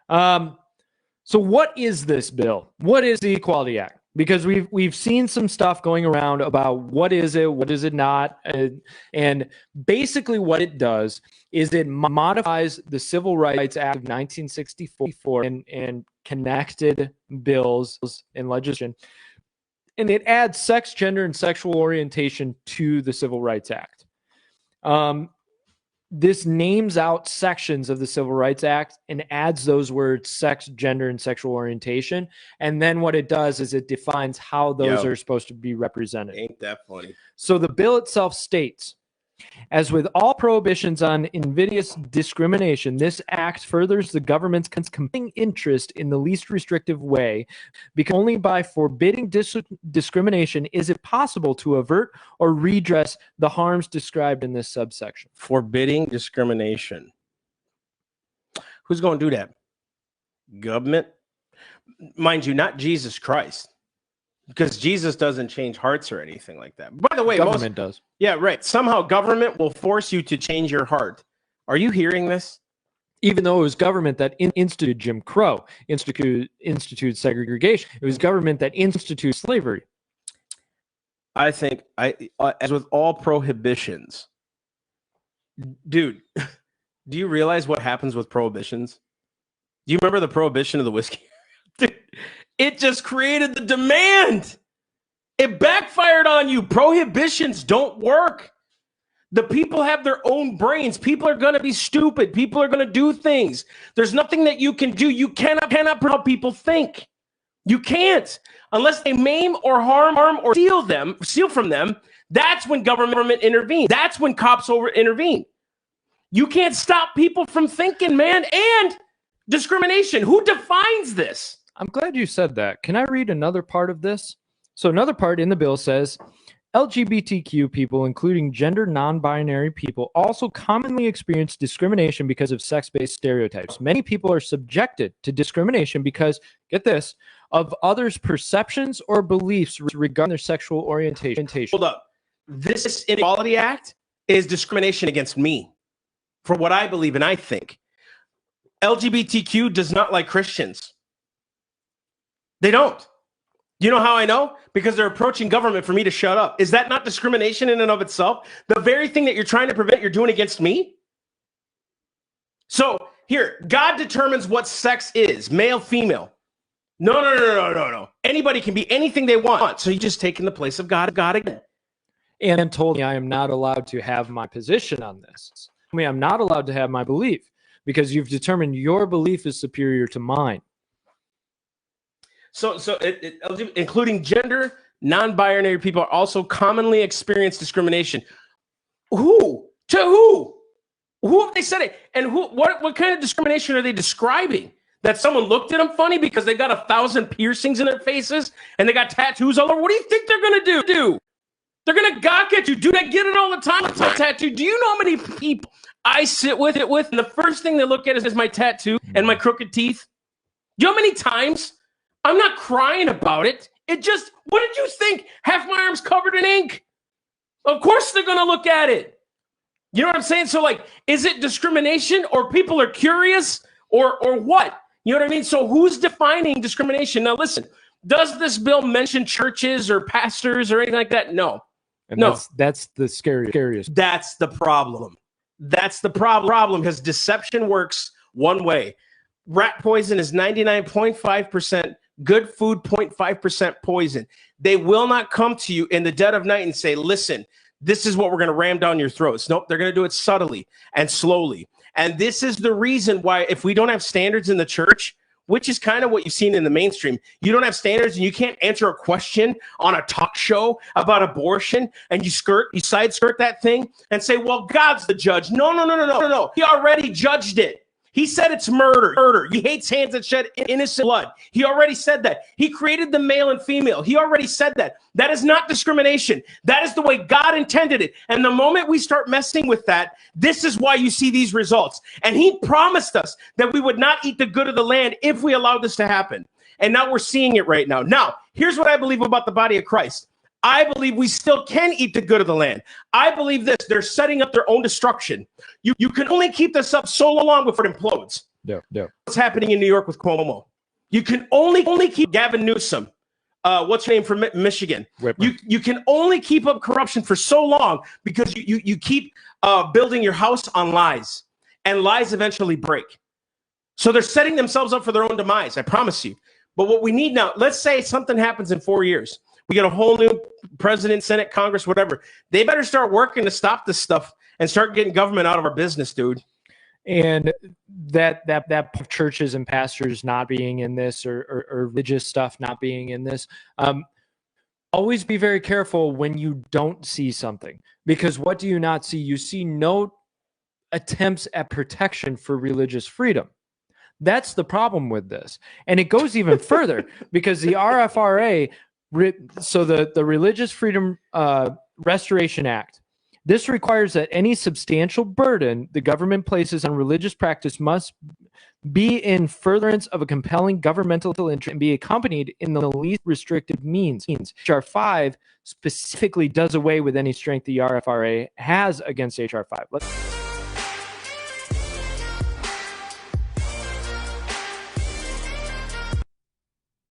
So what is this bill? What is the Equality Act? Because we've seen some stuff going around about what is it not, and basically what it does is it modifies the Civil Rights Act of 1964 and connected bills and legislation, and it adds sex, gender, and sexual orientation to the Civil Rights Act. This names out sections of the Civil Rights Act and adds those words sex, gender, and sexual orientation. And then what it does is it defines how those are supposed to be represented. Ain't that funny? So the bill itself states, as with all prohibitions on invidious discrimination, this act furthers the government's compelling interest in the least restrictive way, because only by forbidding discrimination is it possible to avert or redress the harms described in this subsection. Forbidding discrimination. Who's going to do that? Government? Mind you, not Jesus Christ. Because Jesus doesn't change hearts or anything like that. By the way, government does. Yeah, right. Somehow government will force you to change your heart. Are you hearing this? Even though it was government that instituted Jim Crow, instituted segregation, it was government that instituted slavery. I think, as with all prohibitions, dude, do you realize what happens with prohibitions? Do you remember the prohibition of the whiskey? Dude, it just created the demand. It backfired on you. Prohibitions don't work. The people have their own brains. People are going to be stupid. People are going to do things. There's nothing that you can do. You cannot prevent how people think. You can't. Unless they maim or harm or steal from them, that's when government intervenes. That's when cops intervene. You can't stop people from thinking, man. And discrimination. Who defines this? I'm glad you said that. Can I read another part of this? So another part in the bill says, LGBTQ people, including gender non-binary people, also commonly experience discrimination because of sex-based stereotypes. Many people are subjected to discrimination because, get this, of others' perceptions or beliefs regarding their sexual orientation. Hold up. This Inequality Act is discrimination against me for what I believe and I think. LGBTQ does not like Christians. They don't. You know how I know? Because they're approaching government for me to shut up. Is that not discrimination in and of itself? The very thing that you're trying to prevent, you're doing against me? So here, God determines what sex is, male, female. No. Anybody can be anything they want. So you're just taking the place of God again. And told me I am not allowed to have my position on this. I mean, I'm not allowed to have my belief because you've determined your belief is superior to mine. So including gender, non-binary people are also commonly experience discrimination. Who? To who? Who have they said it? And what kind of discrimination are they describing? That someone looked at them funny because they got 1,000 piercings in their faces and they got tattoos all over? What do you think they're going to do? They're going to gawk at you. Dude, I get it all the time. It's a tattoo. Do you know how many people I sit with, and the first thing they look at is my tattoo and my crooked teeth? Do you know how many times? I'm not crying about it. It just, what did you think? Half my arm's covered in ink. Of course they're going to look at it. You know what I'm saying? So like, is it discrimination or people are curious or what? You know what I mean? So who's defining discrimination? Now listen, does this bill mention churches or pastors or anything like that? No. And no. That's the scariest. That's the problem. That's the problem because deception works one way. Rat poison is 99.5%. Good food, 0.5% poison. They will not come to you in the dead of night and say, listen, this is what we're going to ram down your throats. Nope, they're going to do it subtly and slowly. And this is the reason why if we don't have standards in the church, which is kind of what you've seen in the mainstream, you don't have standards and you can't answer a question on a talk show about abortion and you side skirt that thing and say, well, God's the judge. No. He already judged it. He said it's murder. He hates hands that shed innocent blood. He already said that. He created the male and female. He already said that. That is not discrimination. That is the way God intended it. And the moment we start messing with that, this is why you see these results. And he promised us that we would not eat the good of the land if we allowed this to happen. And now we're seeing it right now. Now, here's what I believe about the body of Christ. I believe we still can eat the good of the land. I believe this. They're setting up their own destruction. You can only keep this up so long before it implodes. What's happening in New York with Cuomo? You can only keep Gavin Newsom. What's your name from Michigan? You can only keep up corruption for so long because you keep building your house on lies, and lies eventually break. So they're setting themselves up for their own demise, I promise you. But what we need now, let's say something happens in 4 years. We get a whole new president, Senate, Congress, whatever. They better start working to stop this stuff and start getting government out of our business, dude. And that churches and pastors not being in this, or religious stuff not being in this, always be very careful when you don't see something, because what do you not see? You see no attempts at protection for religious freedom. That's the problem with this. And it goes even further, because the RFRA, so the Religious Freedom Restoration Act, this requires that any substantial burden the government places on religious practice must be in furtherance of a compelling governmental interest and be accompanied in the least restrictive means. H.R.5 specifically does away with any strength the RFRA has against H.R.5.